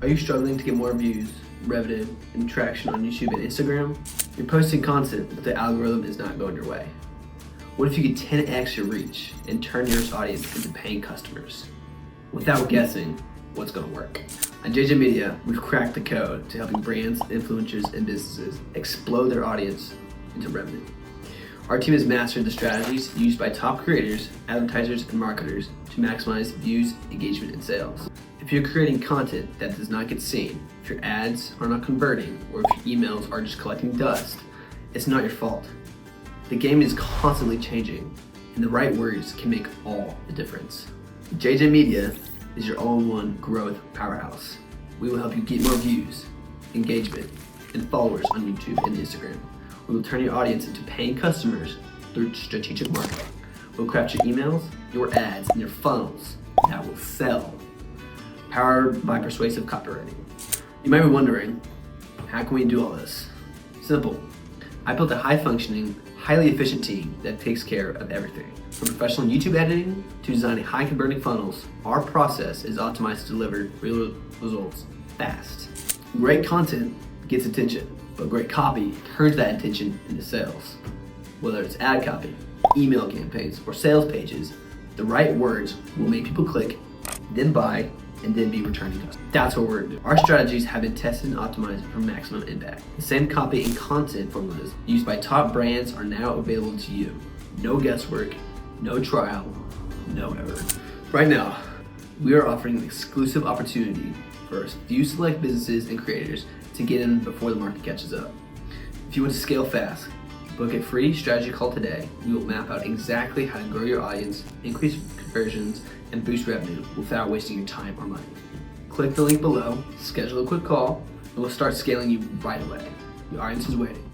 Are you struggling to get more views, revenue, and traction on YouTube and Instagram? You're posting content, but the algorithm is not going your way. What if you could 10x your reach and turn your audience into paying customers? Without guessing, what's going to work? At JJ Media, we've cracked the code to helping brands, influencers, and businesses explode their audience into revenue. Our team has mastered the strategies used by top creators, advertisers, and marketers to maximize views, engagement, and sales. If you're creating content that does not get seen, if your ads are not converting, or if your emails are just collecting dust, it's not your fault. The game is constantly changing, and the right words can make all the difference. JJ Media is your all-in-one growth powerhouse. We will help you get more views, engagement, and followers on YouTube and Instagram. We will turn your audience into paying customers through strategic marketing. We'll craft your emails, your ads, and your funnels that will sell. Powered by persuasive copywriting. You might be wondering, how can we do all this? Simple. I built a high-functioning, highly efficient team that takes care of everything. From professional YouTube editing to designing high-converting funnels, our process is optimized to deliver real results fast. Great content gets attention, but great copy turns that attention into sales. Whether it's ad copy, email campaigns, or sales pages, the right words will make people click, then buy, and then be returning customers. That's what we're doing. Our strategies have been tested and optimized for maximum impact. The same copy and content formulas used by top brands are now available to you. No guesswork, no trial, no error. Right now, we are offering an exclusive opportunity for a few select businesses and creators to get in before the market catches up. If you want to scale fast, book a free strategy call today. We will map out exactly how to grow your audience, increase conversions, and boost revenue without wasting your time or money. Click the link below, schedule a quick call, and we'll start scaling you right away. Your audience is waiting.